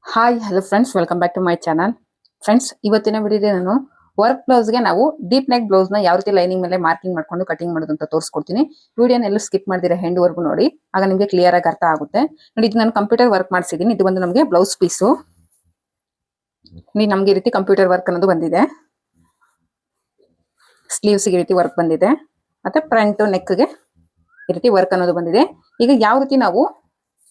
Hi hello friends, welcome back to my channel. Friends, ಇವತ್ತಿನ ವಿಡಿಯೋದಲ್ಲಿ ನಾನು ವರ್ಕ್ ಬ್ಲೌಸ್ಗೆ ನಾವು ಡೀಪ್ ನೆಕ್ ಬ್ಲೌಸ್ನ ಯಾವ ರೀತಿ ಲೈನಿಂಗ್ ಮೇಲೆ ಮಾರ್ಕಿಂಗ್ ಮಾಡ್ಕೊಂಡು ಕಟಿಂಗ್ ಮಾಡೋದು ಅಂತ ತೋರಿಸ್ಕೊಡ್ತೀನಿ. ವಿಡಿಯೋನ ಎಲ್ಲೂ ಸ್ಕಿಪ್ ಮಾಡಿದಿರ ಎಂಡ್ವರೆಗೂ ನೋಡಿ, ಆಗ ನಿಮಗೆ ಕ್ಲಿಯರ್ ಆಗಿ ಅರ್ಥ ಆಗುತ್ತೆ. ನೋಡಿ, ಇದು ನಾನು ಕಂಪ್ಯೂಟರ್ ವರ್ಕ್ ಮಾಡಿಸಿದ್ದೀನಿ. ಇದು ಬಂದು ನಮಗೆ ಬ್ಲೌಸ್ ಪೀಸು. ನಮ್ಗೆ ಈ ರೀತಿ ಕಂಪ್ಯೂಟರ್ ವರ್ಕ್ ಅನ್ನೋದು ಬಂದಿದೆ. ಸ್ಲೀವ್ಸ್ ಈ ರೀತಿ ವರ್ಕ್ ಬಂದಿದೆ, ಮತ್ತೆ ಫ್ರಂಟ್ ನೆಕ್ಗೆ ಈ ರೀತಿ ವರ್ಕ್ ಅನ್ನೋದು ಬಂದಿದೆ. ಈಗ ಯಾವ ರೀತಿ ನಾವು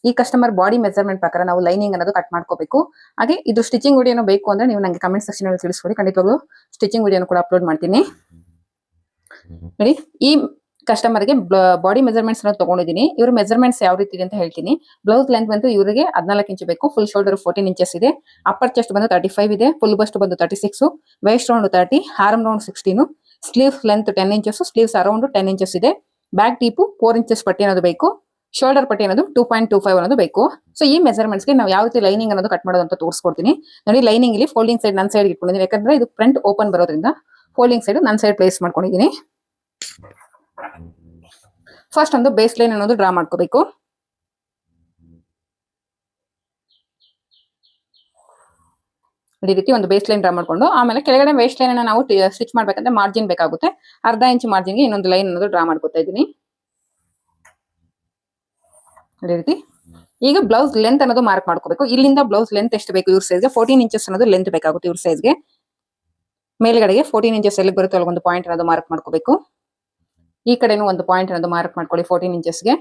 ಈ ಕಸ್ಟಮರ್ ಬಾಡಿ ಮೆಜರ್ಮೆಂಟ್ ಪ್ರಕಾರ ನಾವು ಲೈನಿಂಗ್ ಅನ್ನೋದು ಕಟ್ ಮಾಡ್ಕೋಬೇಕು. ಹಾಗೆ ಇದು ಸ್ಟಿಚಿಂಗ್ ವಿಡಿಯೋನು ಬೇಕು ಅಂದ್ರೆ ನೀವು ನನಗೆ ಕಮೆಂಟ್ ಸೆಕ್ಷನ್ ಅಲ್ಲಿ ತಿಳಿಸ್ಕೊಡಿ. ಖಂಡಿತವಾಗ್ಲೂ ಸ್ಟಿಚಿಂಗ್ ವಿಡಿಯೋನು ಕೂಡ ಅಪ್ಲೋಡ್ ಮಾಡ್ತೀನಿ. ನೋಡಿ, ಈ ಕಸ್ಟಮರ್ಗೆ ಬಾಡಿ ಮೆಜರ್ಮೆಂಟ್ಸ್ ಅನ್ನು ತಗೊಂಡಿದ್ದೀನಿ. ಇವ್ರ ಮೆಜರ್ಮೆಂಟ್ಸ್ ಯಾವ ರೀತಿ ಇದೆ ಅಂತ ಹೇಳ್ತೀನಿ. ಬ್ಲೌಸ್ ಲೆಂತ್ ಬಂದು ಇವರಿಗೆ 14 ಇಂಚ್ ಬೇಕು. ಫುಲ್ ಶೋಲ್ಡರ್ 14 ಇಂಚಸ್ ಇದೆ. ಅಪ್ಪರ್ ಚೆಸ್ಟ್ ಬಂದು 35 ಇದೆ. ಫುಲ್ ಬಸ್ಟ್ ಬಂದು 36, waist round 30, arm round 16, sleeve length 10 inches, sleeves around 10 inches ಇದೆ. ಬ್ಯಾಕ್ ಡೀಪು 4 ಇಂಚಸ್ ಪಟ್ಟಿ ಅನ್ನೋದು ಬೇಕು. ಶೋಲ್ಡರ್ ಪಟ್ಟಿ ಅನ್ನೋದು 2.25 ಅನ್ನೋದು ಬೇಕು. ಸೊ ಈ ಮೆಜರ್ಮೆಂಟ್ಸ್ಗೆ ನಾವು ಯಾವ ರೀತಿ ಲೈನಿಂಗ್ ಅನ್ನೋದು ಕಟ್ ಮಾಡೋದು ಅಂತ ತೋರಿಸ್ಕೊಡ್ತೀನಿ. ನೋಡಿ, ಲೈನಿಂಗ್ ಇಲ್ಲಿ ಫೋಲ್ಡಿಂಗ್ ಸೈಡ್ ನನ್ನ ಸೈಡ್ ಇಟ್ಕೊಂಡಿದ್ದೀನಿ. ಯಾಕಂದ್ರೆ ಇದು ಫ್ರಂಟ್ ಓಪನ್ ಬರೋದ್ರಿಂದ ಫೋಲ್ಡಿಂಗ್ ಸೈಡ್ ನನ್ನ ಸೈಡ್ ಪ್ಲೇಸ್ ಮಾಡ್ಕೊಂಡಿದ್ದೀನಿ. ಫಸ್ಟ್ ಒಂದು ಬೇಸ್ ಲೈನ್ ಅನ್ನೋದು ಡ್ರಾ ಮಾಡ್ಕೋಬೇಕು. ಈ ರೀತಿ ಒಂದು ಬೇಸ್ ಲೈನ್ ಡ್ರಾ ಮಾಡ್ಕೊಂಡು ಆಮೇಲೆ ಕೆಳಗಡೆ ವೇಸ್ಟ್ ಲೈನ್ ಅನ್ನ ನಾವು ಸ್ಟಿಚ್ ಮಾಡ್ಬೇಕಂದ್ರೆ ಮಾರ್ಜಿನ್ ಬೇಕಾಗುತ್ತೆ. ಅರ್ಧ ಇಂಚ್ ಮಾರ್ಜಿನ್ಗೆ ಇನ್ನೊಂದು ಲೈನ್ ಅನ್ನೋದು ಡ್ರಾ ಮಾಡ್ಕೊತಾ ಇದ್ದೀನಿ. ಅದೇ ರೀತಿ ಈಗ ಬ್ಲೌಸ್ ಲೆಂತ್ ಅನ್ನೋದು ಮಾರ್ಕ್ ಮಾಡ್ಕೋಬೇಕು. ಇಲ್ಲಿಂದ ಬ್ಲೌಸ್ ಲೆಂತ್ ಎಷ್ಟು ಬೇಕು ಇವ್ರ ಸೈಜ್ಗೆ 14 ಇಂಚಸ್ ಅನ್ನೋದು ಲೆಂತ್ ಬೇಕಾಗುತ್ತೆ ಇವ್ರ ಸೈಜ್ಗೆ. ಮೇಲ್ಗಡೆಗೆ 14 ಇಂಚಸ್ ಎಲ್ಲಿ ಬರುತ್ತೆ ಅಲ್ಲಿ ಒಂದು ಪಾಯಿಂಟ್ ಅನ್ನೋದು ಮಾರ್ಕ್ ಮಾಡ್ಕೋಬೇಕು. ಈ ಕಡೆನೂ ಒಂದು ಪಾಯಿಂಟ್ ಅನ್ನೋದು ಮಾರ್ಕ್ ಮಾಡ್ಕೊಳ್ಳಿ 14 ಇಂಚಸ್ಗೆ.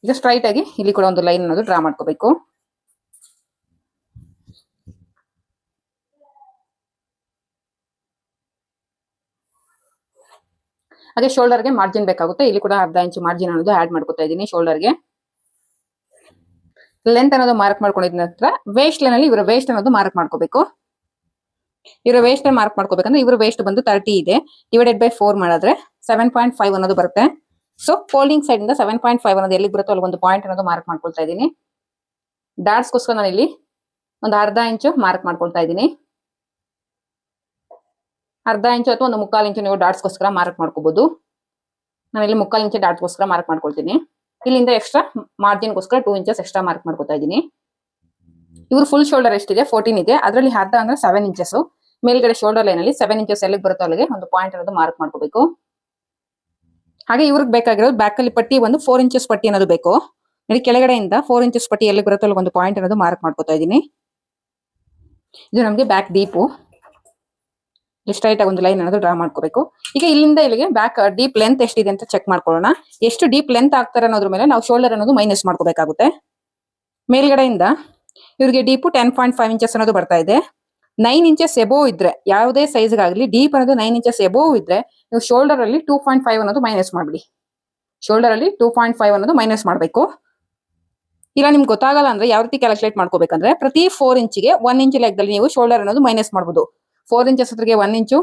ಈಗ ಸ್ಟ್ರೈಟ್ ಆಗಿ ಇಲ್ಲಿ ಕೂಡ ಒಂದು ಲೈನ್ ಅನ್ನೋದು ಡ್ರಾ ಮಾಡ್ಕೋಬೇಕು. ಹಾಗೆ ಶೋಲ್ಡರ್ಗೆ ಮಾರ್ಜಿನ್ ಬೇಕಾಗುತ್ತೆ. ಇಲ್ಲಿ ಕೂಡ ಅರ್ಧ ಇಂಚ್ ಮಾರ್ಜಿನ್ ಅನ್ನೋದು ಆಡ್ ಮಾಡ್ಕೊತಾ ಇದ್ದೀನಿ ಶೋಲ್ಡರ್ಗೆ. ಲೆಂತ್ ಅನ್ನೋದು ಮಾರ್ಕ್ ಮಾಡ್ಕೊಂಡಿದ ನಂತರ ವೇಸ್ಟ್ ಲೈನ್ ಅಲ್ಲಿ ಇವರ ವೇಸ್ಟ್ ಅನ್ನೋದು ಮಾರ್ಕ್ ಮಾಡ್ಕೋಬೇಕು. ಇವರ ವೇಸ್ಟ್ ಮಾರ್ಕ್ ಮಾಡ್ಕೋಬೇಕಂದ್ರೆ ಇವರ ವೇಸ್ಟ್ ಬಂದು 30 ಇದೆ. ಡಿವೈಡೆಡ್ ಬೈ 4 ಮಾಡಿದ್ರೆ 7.5 ಅನ್ನೋದು ಬರುತ್ತೆ. ಸೊ ಫೋಲ್ಡಿಂಗ್ ಸೈಡ್ ಇಂದ 7.5 ಅನ್ನೋದು ಎಲ್ಲಿ ಬರುತ್ತೋ ಅಲ್ಲಿ ಒಂದು ಪಾಯಿಂಟ್ ಅನ್ನೋದು ಮಾರ್ಕ್ ಮಾಡ್ಕೊಳ್ತಾ ಇದ್ದೀನಿ. ಡಾಟ್ಸ್ಗೋಸ್ಕರ ನಾನು ಇಲ್ಲಿ ಒಂದು ಅರ್ಧ ಇಂಚು ಮಾರ್ಕ್ ಮಾಡ್ಕೊಳ್ತಾ ಇದ್ದೀನಿ. ಅರ್ಧ ಇಂಚು ಅಥವಾ ಒಂದು 3/4 ಇಂಚು ನೀವು ಡಾಟ್ಸ್ಗೋಸ್ಕರ ಮಾರ್ಕ್ ಮಾಡ್ಕೋಬಹುದು. ನಾನು ಇಲ್ಲಿ 3/4 ಇಂಚು ಡಾಟ್ಸ್ಗೋಸ್ಕರ ಮಾರ್ಕ್ ಮಾಡ್ಕೊಳ್ತೀನಿ. ಇಲ್ಲಿಂದ ಎಕ್ಸ್ಟ್ರಾ ಮಾರ್ಜಿನ್ಗೋಸ್ಕರ 2 ಇಂಚಸ್ ಎಕ್ಸ್ಟ್ರಾ ಮಾರ್ಕ್ ಮಾಡ್ಕೊತಾ ಇದ್ದೀನಿ. ಇವ್ರು ಫುಲ್ ಶೋಲ್ಡರ್ ಎಷ್ಟಿದೆ 14 ಇದೆ. ಅದರಲ್ಲಿ ಅರ್ಧ ಅಂದ್ರೆ 7 ಇಂಚಸ್. ಮೇಲ್ಗಡೆ ಶೋಲ್ಡರ್ ಲೈನ್ ಅಲ್ಲಿ 7 ಇಂಚಸ್ ಎಲ್ಲಿಗೆ ಬರುತ್ತೋ ಅಲ್ಲಿಗೆ ಒಂದು ಪಾಯಿಂಟ್ ಅನ್ನೋದು ಮಾರ್ಕ್ ಮಾಡ್ಕೋಬೇಕು. ಹಾಗೆ ಇವ್ರಿಗೆ ಬೇಕಾಗಿರೋದು ಬ್ಯಾಕ್ ಅಲ್ಲಿ ಪಟ್ಟಿ ಒಂದು 4 ಇಂಚಸ್ ಪಟ್ಟಿ ಅನ್ನೋದು ಬೇಕು. ನೋಡಿ, ಕೆಳಗಡೆಯಿಂದ 4 ಇಂಚಸ್ ಪಟ್ಟಿ ಎಲ್ಲಿಗೆ ಬರುತ್ತೋ ಅಲ್ಲಿ ಒಂದು ಪಾಯಿಂಟ್ ಅನ್ನೋದು ಮಾರ್ಕ್ ಮಾಡ್ಕೋತಾ ಇದ್ದೀನಿ. ಇದು ನಮಗೆ ಬ್ಯಾಕ್ ಡೀಪು. ಸ್ಟ್ರೈಟ್ ಆಗಿ ಒಂದು ಲೈನ್ ಅನ್ನೋದು ಡ್ರಾ ಮಾಡ್ಕೋಬೇಕು. ಈಗ ಇಲ್ಲಿಂದ ಇಲ್ಲಿಗೆ ಬ್ಯಾಕ್ ಡೀಪ್ ಲೆಂತ್ ಎಷ್ಟಿದೆ ಅಂತ ಚೆಕ್ ಮಾಡ್ಕೊಳ್ಳೋಣ. ಎಷ್ಟು ಡೀಪ್ ಲೆಂತ್ ಆಗ್ತಾರೆ ಅನ್ನೋದ್ರ ಮೇಲೆ ನಾವು ಶೋಲ್ಡರ್ ಅನ್ನೋದು ಮೈನಸ್ ಮಾಡ್ಕೋಬೇಕಾಗುತ್ತೆ. ಮೇಲ್ಗಡೆಯಿಂದ ಇವ್ರಿಗೆ ಡೀಪು 10.5 ಇಂಚಸ್ ಅನ್ನೋದು ಬರ್ತಾ ಇದೆ. 9 ಇಂಚಸ್ ಎಬೋವ್ ಇದ್ರೆ ಯಾವುದೇ ಸೈಜ್ಗಾಗಲಿ ಡೀಪ್ ಅನ್ನೋದು 9 ಇಂಚಸ್ ಎಬೋವ್ ಇದ್ರೆ ನೀವು ಶೋಲ್ಡರ್ ಅಲ್ಲಿ 2.5 ಅನ್ನೋದು ಮೈನಸ್ ಮಾಡ್ಬಿಡಿ. ಶೋಲ್ಡರ್ ಅಲ್ಲಿ 2.5 ಅನ್ನೋದು ಮೈನಸ್ ಮಾಡಬೇಕು. ಇಲ್ಲ ನಿಮ್ಗೆ ಗೊತ್ತಾಗಲ್ಲ ಅಂದ್ರೆ ಯಾವ ರೀತಿ ಕ್ಯಾಲ್ಕುಲೇಟ್ ಮಾಡ್ಕೋಬೇಕಂದ್ರೆ ಪ್ರತಿ 4 ಇಂಚಿಗೆ 1 ಇಂಚ್ ಲೆಕ್ಕದಲ್ಲಿ ನೀವು ಶೋಲ್ಡರ್ ಅನ್ನೋದು ಮೈನಸ್ ಮಾಡಬಹುದು. 4 ಇಂಚಸ್ ಹತ್ರಗೆ 1 ಇಂಚು,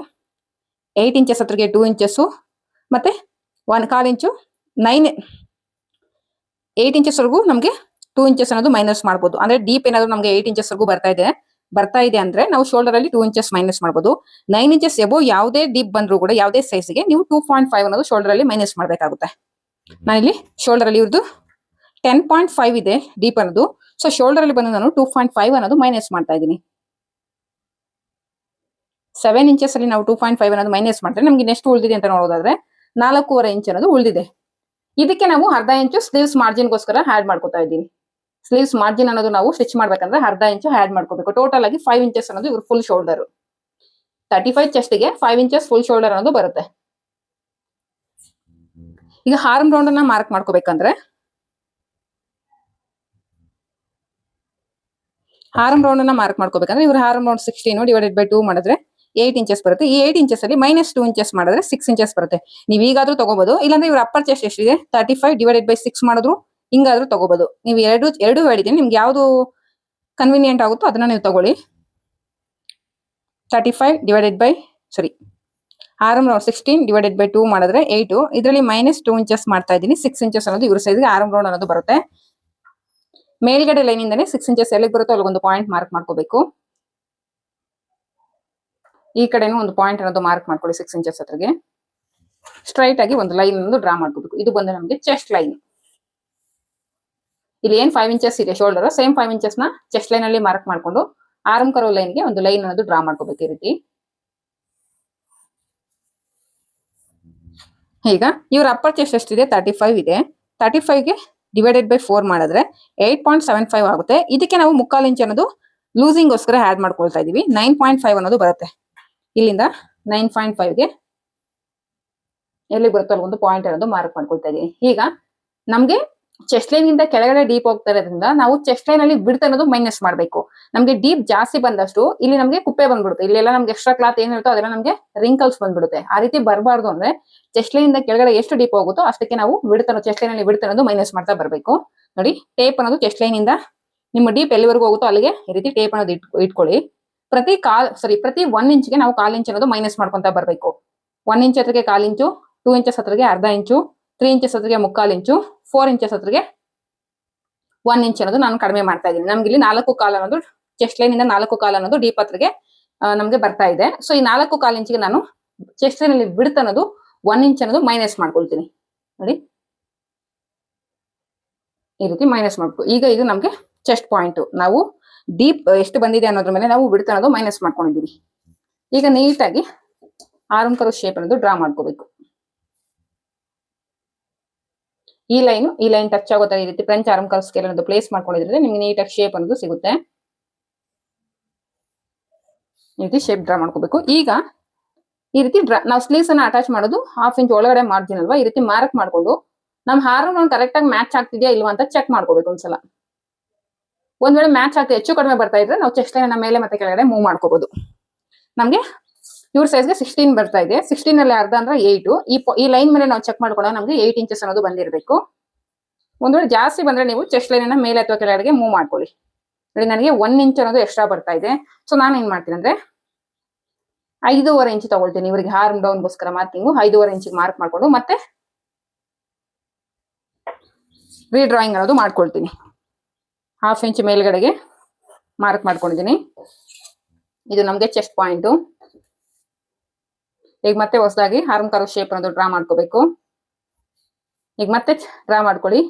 8 ಇಂಚಸ್ ಹತ್ರಗೆ 2 ಇಂಚಸ್, ಮತ್ತೆ 1/4 ಇಂಚು 8 ಇಂಚಸ್ ವರೆಗೂ ನಮಗೆ 2 ಇಂಚಸ್ ಅನ್ನೋದು ಮೈನಸ್ ಮಾಡಬಹುದು. ಅಂದ್ರೆ ಡೀಪ್ ಏನಾದ್ರು ನಮಗೆ 8 ಇಂಚಸ್ ವರೆಗೂ ಬರ್ತಾ ಇದೆ ಅಂದ್ರೆ ನಾವು ಶೋಲ್ಡರ್ ಅಲ್ಲಿ 2 ಇಂಚಸ್ ಮೈನಸ್ ಮಾಡಬಹುದು. 9 ಇಂಚಸ್ ಎಬೋ ಯಾವುದೇ ಡೀಪ್ ಬಂದ್ರು ಕೂಡ ಯಾವುದೇ ಸೈಜ್ಗೆ ನೀವು 2.5 ಅನ್ನೋದು ಶೋಲ್ಡರ್ ಅಲ್ಲಿ ಮೈನಸ್ ಮಾಡಬೇಕಾಗುತ್ತೆ. ನಾನಿಲ್ಲಿ ಶೋಲ್ಡರ್ ಅಲ್ಲಿ ಇವ್ರದ್ದು 10.5 ಇದೆ ಡೀಪ್ ಅನ್ನೋದು. ಸೊ ಶೋಲ್ಡರ್ ಅಲ್ಲಿ ಬಂದು ನಾನು 2.5 ಅನ್ನೋದು ಮೈನಸ್ ಮಾಡ್ತಾ ಇದ್ದೀನಿ. 7 ಇಂಚಸ್ ಅಲ್ಲಿ ನಾವು 2.5 ಅನ್ನೋದು ಮೈನಸ್ ಮಾಡಿದ್ರೆ ನಮ್ಗೆ ನೆಕ್ಸ್ಟ್ ಉಳಿದಿದೆ ಅಂತ ನೋಡೋದಾದ್ರೆ 4.25 ಇಂಚ್ ಅನ್ನೋದು ಉಳಿದಿದೆ. ಇದಕ್ಕೆ ನಾವು ಅರ್ಧ ಇಂಚು ಸ್ಲೀವ್ಸ್ ಮಾರ್ಜಿನ್ಗೋಸ್ಕರ ಆಡ್ ಮಾಡ್ಕೋತಾ ಇದ್ದೀನಿ. ಸ್ಲೀವ್ಸ್ ಮಾರ್ಜಿನ್ ಅನ್ನೋದು ನಾವು ಸ್ಟಿಚ್ ಮಾಡ್ಬೇಕಂದ್ರೆ ಅರ್ಧ ಇಂಚು ಆಡ್ ಮಾಡ್ಕೋಬೇಕು. ಟೋಟಲ್ ಆಗಿ 5 ಇಂಚಸ್ ಅನ್ನೋದು ಇವ್ರ full shoulder. 35 ಚೆಸ್ಟ್ಗೆ 5 inches full shoulder ಅನ್ನೋದು ಬರುತ್ತೆ. ಈಗ ಆರ್ಮ್ ರೌಂಡ್ ಅನ್ನ ಮಾರ್ಕ್ ಮಾಡ್ಕೋಬೇಕಂದ್ರೆ ಇವ್ರ ಆರ್ಮ್ ರೌಂಡ್ 16 ಡಿವೈಡೆಡ್ ಬೈ 2 ಮಾಡಿದ್ರೆ 8 ಇಂಚಸ್ ಬರುತ್ತೆ. ಈ 8 ಇಂಚಸ್ ಅಲ್ಲಿ -2 ಇಂಚಸ್ ಮಾಡಿದ್ರೆ 6 ಇಂಚಸ್ ಬರುತ್ತೆ. ನೀವು ಈಗಾದ್ರೂ ತಗೋಬಹುದು. ಇಲ್ಲಾಂದ್ರೆ ಇವ್ರ ಅಪ್ಪರ್ ಚೆಸ್ಟ್ ಎಷ್ಟಿದೆ 35 ಡಿವೈಡೆಡ್ ಬೈ 6 ಮಾಡಿದ್ರು ಹಿಂಗಾದ್ರೂ ತಗೋಬಹುದು. ನೀವು ಎರಡು ಹೇಳಿದ್ದೀನಿ, ನಿಮ್ಗೆ ಯಾವ್ದು ಕನ್ವೀನಿಯಂಟ್ ಆಗುತ್ತೋ ಅದನ್ನ ನೀವು ತಗೊಳ್ಳಿ. 35 divided by arm round 16 divided by 2 ಮಾಡಿದ್ರೆ 8. ಇದರಲ್ಲಿ -2 ಇಂಚಸ್ ಮಾಡ್ತಾ ಇದ್ದೀನಿ. 6 ಇಂಚಸ್ ಅನ್ನೋದು ಇವ್ರ ಸೈಜ್ಗೆ ಆರ್ಮ್ ರೌಂಡ್ ಅನ್ನೋದು ಬರುತ್ತೆ. ಮೇಲ್ಗಡೆ ಲೈನ್ ಇಂದಾನೆ 6 ಇಂಚಸ್ ಎಲ್ಲಿಗೆ ಬರುತ್ತೋ ಅಲ್ಲಿ ಒಂದು ಪಾಯಿಂಟ್ ಮಾರ್ಕ್ ಮಾಡ್ಕೋಬೇಕು. ಈ ಕಡೆನೂ ಒಂದು ಪಾಯಿಂಟ್ ಅನ್ನೋದು ಮಾರ್ಕ್ ಮಾಡ್ಕೊಳ್ಳಿ 6 ಇಂಚಸ್ ಹತ್ರಗೆ. ಸ್ಟ್ರೈಟ್ ಆಗಿ ಒಂದು ಲೈನ್ ಅನ್ನು ಡ್ರಾ ಮಾಡ್ಕೋಬೇಕು. ಇದು ಬಂದು ನಮಗೆ ಚೆಸ್ಟ್ ಲೈನ್. ಇಲ್ಲಿ ಏನ್ 5 ಇಂಚಸ್ ಇದೆ ಶೋಲ್ಡರ್, ಸೇಮ್ 5 ಇಂಚಸ್ ನ ಚೆಸ್ಟ್ ಲೈನ್ ಅಲ್ಲಿ ಮಾರ್ಕ್ ಮಾಡ್ಕೊಂಡು ಆರ್ಮ್ ಕರೋ ಲೈನ್ ಗೆ ಒಂದು ಲೈನ್ ಅನ್ನೋದು ಡ್ರಾ ಮಾಡ್ಕೋಬೇಕು ಈ ರೀತಿ. ಈಗ ಇವ್ರ ಅಪ್ಪರ್ ಚೆಸ್ಟ್ ಎಷ್ಟಿದೆ 35 ಇದೆ. 35 ಗೆ ಡಿವೈಡೆಡ್ ಬೈ 4 ಮಾಡಿದ್ರೆ 8.75 ಆಗುತ್ತೆ. ಇದಕ್ಕೆ ನಾವು 3/4 ಇಂಚ್ ಅನ್ನೋದು ಲೂಸಿಂಗ್ ಗೋಸ್ಕರ ಆಡ್ ಮಾಡ್ಕೊಳ್ತಾ ಇದೀವಿ. 9.5 ಅನ್ನೋದು ಬರುತ್ತೆ. ಇಲ್ಲಿಂದ 9.5 ಗೆ ಎಲ್ಲಿ ಬರುತ್ತೋ ಅಲ್ಲಿ ಒಂದು ಪಾಯಿಂಟ್ ಅನ್ನೋದು ಮಾರ್ಕ್ ಮಾಡ್ಕೊಳ್ತಾ ಇದೀನಿ. ಈಗ ನಮ್ಗೆ ಚೆಸ್ಟ್ ಲೈನ್ ಇಂದ ಕೆಳಗಡೆ ಡೀಪ್ ಹೋಗ್ತಾ ಇರೋದ್ರಿಂದ ನಾವು ಚೆಸ್ಟ್ ಲೈನ್ ಅಲ್ಲಿ ಬಿಡ್ತ್ ಅನ್ನೋದು ಮೈನಸ್ ಮಾಡ್ಬೇಕು. ನಮ್ಗೆ ಡೀಪ್ ಜಾಸ್ತಿ ಬಂದಷ್ಟು ಇಲ್ಲಿ ನಮ್ಗೆ ಕುಪ್ಪೆ ಬಂದ್ಬಿಡುತ್ತೆ. ಇಲ್ಲೆಲ್ಲ ನಮ್ಗೆ ಎಕ್ಸ್ಟ್ರಾ ಕ್ಲಾತ್ ಏನಿರುತ್ತೋ ಅದೆಲ್ಲ ನಮ್ಗೆ ರಿಂಕಲ್ಸ್ ಬಂದ್ಬಿಡುತ್ತೆ. ಆ ರೀತಿ ಬರಬಾರ್ದು ಅಂದ್ರೆ ಚೆಸ್ಟ್ ಲೈನ್ ಇಂದ ಕೆಳಗಡೆ ಎಷ್ಟು ಡೀಪ್ ಹೋಗುತ್ತೋ ಅಷ್ಟಕ್ಕೆ ನಾವು ಚೆಸ್ಟ್ ಲೈನ್ ಅಲ್ಲಿ ಬಿಡ್ತ್ ಅನ್ನೋದು ಮೈನಸ್ ಮಾಡ್ತಾ ಬರ್ಬೇಕು. ನೋಡಿ, ಟೇಪ್ ಅನ್ನೋದು ಚೆಸ್ಟ್ ಲೈನ್ ಇಂದ ನಿಮ್ಮ ಡೀಪ್ ಎಲ್ಲಿವರೆಗೂ ಹೋಗುತ್ತೋ ಅಲ್ಲಿಗೆ ಈ ರೀತಿ ಟೇಪ್ ಅನ್ನೋದು ಇಟ್ಕೊಳ್ಳಿ. ಪ್ರತಿ 1 ಇಂಚ್ಗೆ ನಾವು 1/4 ಇಂಚ್ ಅನ್ನೋದು ಮೈನಸ್ ಮಾಡ್ಕೊಂತ ಬರ್ಬೇಕು. 1 ಇಂಚ್ ಹತ್ರಗೆ 1/4 ಇಂಚು, 2 ಇಂಚಸ್ ಹತ್ರಗೆ ಅರ್ಧ ಇಂಚು, 3 ಇಂಚಸ್ ಹತ್ರಗೆ 3/4 ಇಂಚು, 4 ಇಂಚಸ್ ಹತ್ರಗೆ 1 ಇಂಚ್ ಅನ್ನೋದು ನಾನು ಕಡಿಮೆ ಮಾಡ್ತಾ ಇದ್ದೀನಿ. ನಮ್ಗೆ ಇಲ್ಲಿ 4/4 ಅನ್ನೋದು ಚೆಸ್ಟ್ ಲೈನ್ ಇಂದ 4/4 ಅನ್ನೋದು ಡೀಪ್ ಹತ್ರಗೆ ನಮ್ಗೆ ಬರ್ತಾ ಇದೆ. ಸೊ ಈ 4/4 ಇಂಚಿಗೆ ನಾನು ಚೆಸ್ಟ್ ಲೈನ್ ಅಲ್ಲಿ ಬಿಡ್ತ್ ಅನ್ನೋದು 1 ಇಂಚ್ ಅನ್ನೋದು ಮೈನಸ್ ಮಾಡ್ಕೊಳ್ತೀನಿ. ನೋಡಿ, ಈ ರೀತಿ ಮೈನಸ್ ಮಾಡ್ಕೊ. ಈಗ ಇದು ನಮ್ಗೆ ಚೆಸ್ಟ್ ಪಾಯಿಂಟ್. ನಾವು ಡೀಪ್ ಎಷ್ಟು ಬಂದಿದೆ ಅನ್ನೋದ್ರ ಮೇಲೆ ನಾವು ಬಿಡ್ತ್ ಅನ್ನೋದು ಮೈನಸ್ ಮಾಡ್ಕೊಂಡಿದೀವಿ. ಈಗ ನೀಟಾಗಿ ಆರ್ಮ್ ಕರ್ವ್ ಶೇಪ್ ಅನ್ನೋದು ಡ್ರಾ ಮಾಡ್ಕೋಬೇಕು. ಈ ಲೈನ್ ಟಚ್ ಆಗುತ್ತೆ. ಈ ರೀತಿ ಫ್ರೆಂಚ್ ಆರ್ಮ್ ಕರ್ವ್ ಸ್ಕೇಲ್ ಅನ್ನೋದು ಪ್ಲೇಸ್ ಮಾಡ್ಕೊಂಡಿದ್ರೆ ನಿಮ್ಗೆ ನೀಟಾಗಿ ಶೇಪ್ ಅನ್ನೋದು ಸಿಗುತ್ತೆ. ಈ ರೀತಿ ಶೇಪ್ ಡ್ರಾ ಮಾಡ್ಕೋಬೇಕು. ಈಗ ಈ ರೀತಿ ನಾವು ಸ್ಲೀವ್ಸ್ ಅನ್ನ ಅಟ್ಯಾಚ್ ಮಾಡೋದು 1/2 ಇಂಚ್ ಒಳಗಡೆ ಮಾರ್ಜಿನ್ ಅಲ್ವಾ, ಈ ರೀತಿ ಮಾರ್ಕ್ ಮಾಡ್ಕೊಂಡು ನಮ್ ಹಾರ್ಮ್ ನಾವು ಕರೆಕ್ಟ್ ಆಗಿ ಮ್ಯಾಚ್ ಆಗ್ತಿದ್ಯಾ ಇಲ್ವಾ ಅಂತ ಚೆಕ್ ಮಾಡ್ಕೋಬೇಕು ಒಂದ್ಸಲ. ಒಂದ್ ವೇಳೆ ಮ್ಯಾಚ್ ಆಗ್ತಾ ಹೆಚ್ಚು ಕಡಿಮೆ ಬರ್ತಾ ಇದ್ರೆ ನಾವು ಚೆಸ್ಟ್ ಲೈನ್ ಮೇಲೆ ಮತ್ತೆ ಕೆಳಗಡೆ ಮೂವ್ ಮಾಡ್ಕೋಬಹುದು. ನಮ್ಗೆ ಇವ್ರ ಸೈಜ್ಗೆ 16 ಬರ್ತಾ ಇದೆ. 16 ಅಲ್ಲಿ ಅರ್ಧ ಅಂದ್ರೆ 8. ಈ ಲೈನ್ ಮೇಲೆ ನಾವು ಚೆಕ್ ಮಾಡ್ಕೊಂಡಾಗ ನಮ್ಗೆ 8 ಇಂಚಸ್ ಅನ್ನೋದು ಬಂದಿರಬೇಕು. ಒಂದ್ ವೇಳೆ ಜಾಸ್ತಿ ಬಂದ್ರೆ ನೀವು ಚೆಸ್ಟ್ ಲೈನ್ ಅನ್ನ ಮೇಲೆ ಅಥವಾ ಕೆಳಗಡೆಗೆ ಮೂವ್ ಮಾಡ್ಕೊಳ್ಳಿ. ನೋಡಿ, ನನಗೆ 1 ಇಂಚ್ ಅನ್ನೋದು ಎಕ್ಸ್ಟ್ರಾ ಬರ್ತಾ ಇದೆ. ಸೊ ನಾನು ಏನ್ ಮಾಡ್ತೀನಿ ಅಂದ್ರೆ 5.5 ಇಂಚ್ ತಗೊಳ್ತೀನಿ. ಇವರಿಗೆ ಹಾರ್ಮ್ ಡೌನ್ ಗೋಸ್ಕರ ಮಾರ್ಕಿಂಗು 5.5 ಇಂಚಿಗೆ ಮಾರ್ಕ್ ಮಾಡ್ಕೊಂಡು ಮತ್ತೆ ರೀಡ್ರಾಯಿಂಗ್ ಅನ್ನೋದು ಮಾಡ್ಕೊಳ್ತೀನಿ. 1/2 ಇಂಚ್ ಮೇಲ್ಗಡೆಗೆ ಮಾರ್ಕ್ ಮಾಡ್ಕೊಂಡಿದ್ದೀನಿ. ಇದು ನಮ್ಗೆ ಚೆಸ್ಟ್ ಪಾಯಿಂಟ್. ಈಗ ಮತ್ತೆ ಹೊಸದಾಗಿ ಆರ್ಮ್ ಕರ್ವ್ ಶೇಪ್ ಅನ್ನೋದು ಡ್ರಾ ಮಾಡ್ಕೋಬೇಕು. ಈಗ ಮತ್ತೆ ಡ್ರಾ ಮಾಡ್ಕೊಳ್ಳಿ.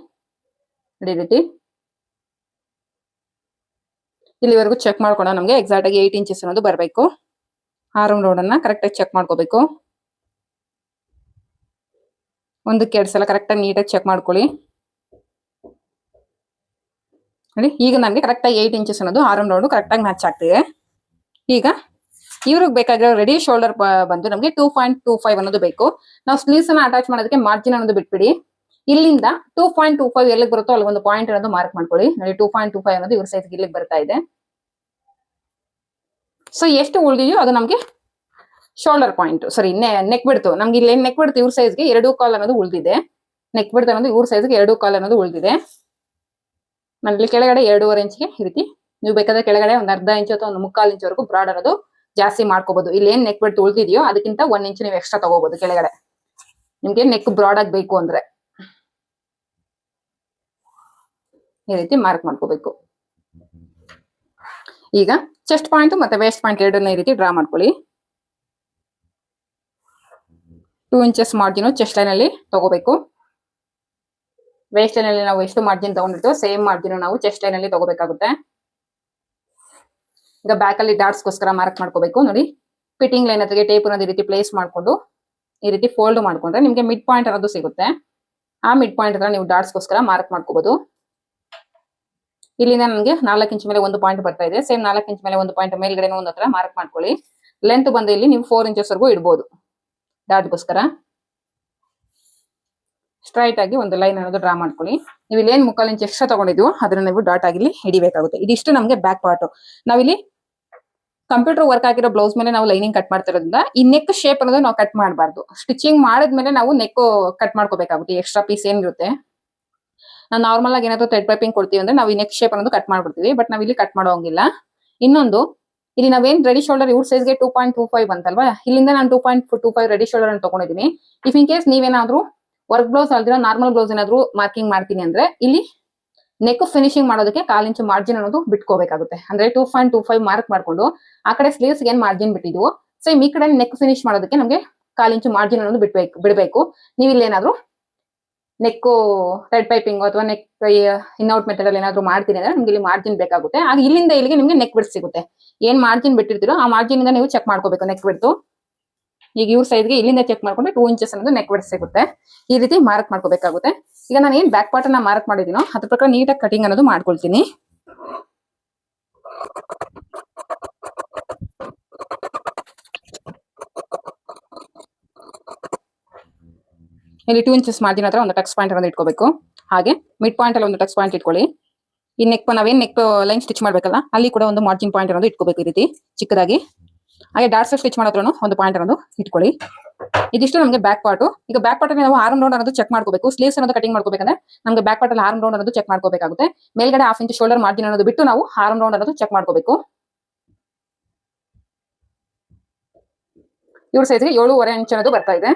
ಈ ರೀತಿ ಇಲ್ಲಿವರೆಗೂ ಚೆಕ್ ಮಾಡ್ಕೊಂಡು ನಮ್ಗೆ ಎಕ್ಸಾಕ್ಟ್ ಆಗಿ 8 ಇಂಚಸ್ ಅನ್ನೋದು ಬರಬೇಕು. ಆರ್ಮ್ ರೋಡ್ ಅನ್ನ ಕರೆಕ್ಟ್ ಆಗಿ ಚೆಕ್ ಮಾಡ್ಕೋಬೇಕು. ಒಂದಕ್ಕೆ 2 ಸಲ ಕರೆಕ್ಟ್ ಆಗಿ ನೀಟಾಗಿ ಚೆಕ್ ಮಾಡ್ಕೊಳ್ಳಿ. ನೋಡಿ, ಈಗ ನನಗೆ ಕರೆಕ್ಟ್ ಆಗಿ 8 ಇಂಚಸ್ ಅನ್ನೋದು ಆರ್ಮ್ ರೌಂಡ್ ಕರೆಕ್ಟ್ ಆಗಿ ಮ್ಯಾಚ್ ಆಗ್ತಿದೆ. ಈಗ ಇವ್ರಿಗೆ ಬೇಕಾಗಿರೋ ರೆಡಿ ಶೋಲ್ಡರ್ ಬಂದು ನಮಗೆ 2.25 ಅನ್ನೋದು ಬೇಕು. ನಾವು ಸ್ಲೀವ್ಸ್ ಅನ್ನ ಅಟ್ಯಾಚ್ ಮಾಡೋದಕ್ಕೆ ಮಾರ್ಜಿನ್ ಅನ್ನೋದು ಬಿಟ್ಬಿಡಿ. ಇಲ್ಲಿಂದ 2.25 ಎಲ್ಲಿಗೆ ಬರುತ್ತೋ ಅಲ್ಲಿ ಒಂದು ಪಾಯಿಂಟ್ ಅನ್ನೋದು ಮಾರ್ಕ್ ಮಾಡ್ಕೊಳ್ಳಿ. ನೋಡಿ, 2.25 ಅನ್ನೋದು ಇವ್ರ ಸೈಜ್ ಇಲ್ಲಿಗೆ ಬರ್ತಾ ಇದೆ. ಸೊ ಎಷ್ಟು ಉಳಿದಿದೆಯೋ ಅದು ನಮ್ಗೆ ಶೋಲ್ಡರ್ ಪಾಯಿಂಟ್, ಸಾರಿ ನೆಕ್ ಬಿಡ್ತು. ನಮ್ಗೆ ಇಲ್ಲಿ ನೆಕ್ ಬಿಡ್ತು ಇವ್ರ ಸೈಜ್ಗೆ 2.25 ಅನ್ನೋದು ಉಳಿದಿದೆ. ನೆಕ್ ಬಿಡ್ತು ಅನ್ನೋದು ಇವ್ರ ಸೈಜ್ಗೆ 2.25 ಅನ್ನೋದು ಉಳಿದಿದೆ.ನಲ್ಲಿ ಕೆಳಗಡೆ 2.5 ಇಂಚ್ಗೆ ಈ ರೀತಿ ನೀವು ಬೇಕಾದ್ರೆ ಕೆಳಗಡೆ ಒಂದು ಅರ್ಧ ಇಂಚ್ ಅಥವಾ ಒಂದು 3/4 ಇಂಚ್ ವರೆಗೂ ಬ್ರಾಡ್ ಅನ್ನೋದು ಜಾಸ್ತಿ ಮಾಡ್ಕೋಬಹುದು. ಇಲ್ಲಿ ಏನ್ ನೆಕ್ ಬಿಡ್ತು ಉಳಿದಿದೆಯೋ ಅದಕ್ಕಿಂತ 1 ಇಂಚ್ ನೀವು ಎಕ್ಸ್ಟ್ರಾ ತಗೋಬಹುದು ಕೆಳಗಡೆ, ನಿಮ್ಗೆ ನೆಕ್ ಬ್ರಾಡ್ ಆಗಿ ಬೇಕು ಅಂದ್ರೆ. ಈ ರೀತಿ ಮಾರ್ಕ್ ಮಾಡ್ಕೋಬೇಕು. ಈಗ ಚೆಸ್ಟ್ ಪಾಯಿಂಟ್ ಮತ್ತೆ ವೇಸ್ಟ್ ಪಾಯಿಂಟ್ ಎರಡನ್ನ ಈ ರೀತಿ ಡ್ರಾ ಮಾಡ್ಕೊಳ್ಳಿ. 2 ಇಂಚಸ್ ಮಾರ್ಜಿನ್ ಚೆಸ್ಟ್ ಲೈನ್ ಅಲ್ಲಿ ತಗೋಬೇಕು. ವೇಸ್ಟ್ ಲೈನ್ ಅಲ್ಲಿ ನಾವು ಎಷ್ಟು ಮಾರ್ಜಿನ್ ತಗೊಂಡಿರ್ತೀವೋ ಸೇಮ್ ಮಾರ್ಜಿನ್ ನಾವು ಚೆಸ್ಟ್ ಲೈನ್ ಅಲ್ಲಿ ತಗೋಬೇಕಾಗುತ್ತೆ. ಈಗ ಬ್ಯಾಕ್ ಅಲ್ಲಿ ಡಾಟ್ಸ್ ಗೋಸ್ಕರ ಮಾರ್ಕ್ ಮಾಡ್ಕೋಬೇಕು. ನೋಡಿ, ಫಿಟ್ಟಿಂಗ್ ಲೈನ್ ಹತ್ತಿಗೆ ಟೇಪ್ ಅನ್ನೋದು ಈ ರೀತಿ ಪ್ಲೇಸ್ ಮಾಡ್ಕೊಂಡು ಈ ರೀತಿ ಫೋಲ್ಡ್ ಮಾಡ್ಕೊಂಡ್ರೆ ನಿಮ್ಗೆ ಮಿಡ್ ಪಾಯಿಂಟ್ ಅನ್ನೋದು ಸಿಗುತ್ತೆ. ಆ ಮಿಡ್ ಪಾಯಿಂಟ್ ಹತ್ರ ನೀವು ಡಾಟ್ಸ್ ಗೋಸ್ಕರ ಮಾರ್ಕ್ ಮಾಡ್ಕೋಬಹುದು. ಇಲ್ಲಿಂದ ನನಗೆ 4 ಇಂಚ್ ಮೇಲೆ ಒಂದು ಪಾಯಿಂಟ್ ಬರ್ತಾ ಇದೆ. ಸೇಮ್ 4 ಇಂಚ್ ಮೇಲೆ ಒಂದು ಪಾಯಿಂಟ್ ಮೇಲ್ಗಡೆ ಒಂದು ಹತ್ರ ಮಾರ್ಕ್ ಮಾಡ್ಕೊಳ್ಳಿ. ಲೆಂತ್ ಬಂದು ಇಲ್ಲಿ ನೀವು 4 ಇಂಚಸ್ ವರೆಗೂ ಇಡ್ಬೋದು ಡಾಟ್ ಗೋಸ್ಕರ. ಸ್ಟ್ರೈಟ್ ಆಗಿ ಒಂದು ಲೈನ್ ಅನ್ನೋದು ಡ್ರಾ ಮಾಡ್ಕೊಳ್ಳಿ. ನೀವು ಇಲ್ಲಿ ಏನ್ 3/4 ಇಂಚ್ ಎಕ್ಸ್ಟ್ರಾ ತಗೊಂಡಿದ್ವು ಅದನ್ನ ನೀವು ಡಾಟ್ ಆಗಿ ಹಿಡಿಬೇಕಾಗುತ್ತೆ. ಇದಿಷ್ಟು ನಮ್ಗೆ ಬ್ಯಾಕ್ ಪಾರ್ಟ್. ನಾವಿಲ್ಲಿ ಕಂಪ್ಯೂಟರ್ ವರ್ಕ್ ಆಗಿರೋ ಬ್ಲೌಸ್ ಮೇಲೆ ನಾವು ಲೈನಿಂಗ್ ಕಟ್ ಮಾಡ್ತಿರೋದ್ರಿಂದ ಈ ನೆಕ್ ಶೇಪ್ ಅನ್ನೋದು ನಾವು ಕಟ್ ಮಾಡಬಾರ್ದು. ಸ್ಟಿಚಿಂಗ್ ಮಾಡಿದ್ಮೇಲೆ ನಾವು ನೆಕ್ ಕಟ್ ಮಾಡ್ಕೋಬೇಕಾಗುತ್ತೆ. ಎಕ್ಸ್ಟ್ರಾ ಪೀಸ್ ಏನಿರುತ್ತೆ, ನಾವು ನಾರ್ಮಲ್ ಆಗಿ ಏನಾದ್ರು ಥ್ರೆಡ್ ಪೈಪಿಂಗ್ ಕೊಡ್ತೀವಿ ಅಂದ್ರೆ ನಾವು ಈ ನೆಕ್ ಶೇಪ್ ಅನ್ನೋದು ಕಟ್ ಮಾಡ್ಬಿಡ್ತೀವಿ. ಬಟ್ ನಾವ್ ಇಲ್ಲಿ ಕಟ್ ಮಾಡೋಂಗಿಲ್ಲ. ಇನ್ನೊಂದು, ಇಲ್ಲಿ ನಾವೇನ್ ರೆಡಿ ಶೋಲ್ಡರ್ ಇವ್ರ ಸೈಜ್ಗೆ 2.25 ಅಂತಲ್ವಾ, ಇಲ್ಲಿಂದ ನಾನು 2.25 ರೆಡಿ ಶೋಲ್ಡರ್ ಅನ್ನು ತಗೊಂಡಿದ್ದೀನಿ. ಇಫ್ ಇನ್ ಕೇಸ್ ನೀವೇನಾದ್ರೂ ವರ್ಕ್ ಬ್ಲೌಸ್ ಅಲ್ದಿರೋ ನಾರ್ಮಲ್ ಬ್ಲೌಸ್ ಏನಾದ್ರು ಮಾರ್ಕಿಂಗ್ ಮಾಡ್ತೀನಿ ಅಂದ್ರೆ ಇಲ್ಲಿ ನೆಕ್ ಫಿನಿಶಿಂಗ್ ಮಾಡೋದಕ್ಕೆ 1/4 ಇಂಚ್ ಮಾರ್ಜಿನ್ ಅನ್ನೋದು ಬಿಟ್ಕೋಬೇಕಾಗುತ್ತೆ. ಅಂದ್ರೆ 2.25 ಮಾರ್ಕ್ ಮಾಡ್ಕೊಂಡು ಆ ಕಡೆ ಸ್ಲೀವ್ಸ್ ಏನ್ ಮಾರ್ಜಿನ್ ಬಿಟ್ಟಿದ್ವು ಸೇಮ್ ಈ ಕಡೆ ನೆಕ್ ಫಿನಿಶ್ ಮಾಡೋದಕ್ಕೆ ನಮಗೆ 1/4 ಇಂಚ್ ಮಾರ್ಜಿನ್ ಅನ್ನೋದು ಬಿಡಬೇಕು. ನೀವು ಇಲ್ಲಿ ಏನಾದ್ರು ನೆಕ್ ಥ್ರೆಡ್ ಪೈಪಿಂಗ್ ಅಥವಾ ನೆಕ್ ಇನ್ಔಟ್ ಮೆಥಡ್ ಅಲ್ಲಿ ಏನಾದ್ರು ಮಾಡ್ತೀನಿ ಅಂದ್ರೆ ನಿಮ್ಗೆ ಇಲ್ಲಿ ಮಾರ್ಜಿನ್ ಬೇಕಾಗುತ್ತೆ. ಆಗ ಇಲ್ಲಿಂದ ಇಲ್ಲಿಗೆ ನಿಮ್ಗೆ ನೆಕ್ ಬಿಡ್ಸ್ ಸಿಗುತ್ತೆ. ಏನ್ ಮಾರ್ಜಿನ್ ಬಿಟ್ಟಿರ್ತೀರೋ ಆ ಮಾರ್ಜಿನ್ ಇಂದ ನೀವು ಚೆಕ್ ಮಾಡ್ಕೋಬೇಕು ನೆಕ್ ಬಿಡ್ತು. ಈಗ ಇವ್ರ ಸೈಡ್ಗೆ ಇಲ್ಲಿಂದ ಚೆಕ್ ಮಾಡ್ಕೊಂಡ್ರೆ 2 ಇಂಚಸ್ ಅನ್ನೋದು ನೆಕ್ ಬಿಡ್ಸ್ ಸಿಗುತ್ತೆ. ಈ ರೀತಿ ಮಾರ್ಕ್ ಮಾಡ್ಕೋಬೇಕಾಗುತ್ತೆ. ಈಗ ನಾನು ಏನ್ ಬ್ಯಾಕ್ ಪಾರ್ಟ್ ಅನ್ನ ಮಾರ್ಕ್ ಮಾಡಿದೀನೋ ಅದ್ರ ಪ್ರಕಾರ ನೀಟಾಗಿ ಕಟಿಂಗ್ ಅನ್ನೋದು ಮಾಡ್ಕೊಳ್ತೀನಿ. ಇಲ್ಲಿ 2 ಇಂಚಸ್ ಮಾರ್ಜಿನ್ ಹತ್ರ ಒಂದು ಟಕ್ಸ್ ಪಾಯಿಂಟ್ ಅನ್ನೋದು ಇಟ್ಕೋಬೇಕು. ಹಾಗೆ ಮಿಡ್ ಪಾಯಿಂಟ್ ಅಲ್ಲಿ ಒಂದು ಟಕ್ಸ್ ಪಾಯಿಂಟ್ ಇಟ್ಕೊಳ್ಳಿ. ಈ ನೆಕ್ ನಾವೇನ್ ನೆಕ್ ಲೈನ್ ಸ್ಟಿಚ್ ಮಾಡ್ಬೇಕಲ್ಲ ಅಲ್ಲಿ ಕೂಡ ಒಂದು ಮಾರ್ಜಿನ್ ಪಾಯಿಂಟ್ ಅನ್ನೋದು ಇಟ್ಕೋಬೇಕು ಈ ರೀತಿ ಚಿಕ್ಕದಾಗಿ. ಹಾಗೆ ಡಾಟ್ಸ್ ಸ್ಟಿಚ್ ಮಾಡೋದ್ರೂ ಒಂದು ಪಾಯಿಂಟ್ ಅನ್ನೋದು ಇಟ್ಕೊಳ್ಳಿ. ಇದಿಷ್ಟು ನಮಗೆ ಬ್ಯಾಕ್ ಪಾರ್ಟ್. ಈಗ ಬ್ಯಾಕ್ ಪಾರ್ಟ್ ನಾವು ಆರ್ಮ್ ರೌಂಡ್ ಅನ್ನೋದು ಚೆಕ್ ಮಾಡ್ಕೋಬೇಕು. ಸ್ಲೀವ್ಸ್ ಅನ್ನೋದು ಕಟಿಂಗ್ ಮಾಡ್ಕೋಬೇಕಂದ್ರೆ ನಮಗೆ ಬ್ಯಾಕ್ ಪಾರ್ಟ್ ಅಲ್ಲಿ ಆರ್ಮ್ ರೌಂಡ್ ಅನ್ನೋದು ಚೆಕ್ ಮಾಡ್ಕೋಬೇಕಾಗುತ್ತೆ. ಮೇಲ್ಗಡೆ 1/2 ಇಂಚ್ ಶೋಲ್ಡರ್ ಮಾರ್ಜಿನ್ ಅನ್ನೋದು ಬಿಟ್ಟು ನಾವು ಆರ್ಮ್ ರೌಂಡ್ ಅನ್ನೋದು ಚೆಕ್ ಮಾಡ್ಕೋಬೇಕು. ಇವ್ರ ಸೈಜ್ಗೆ 7.5 ಇಂಚ್ ಅನ್ನೋದು ಬರ್ತಾ ಇದೆ.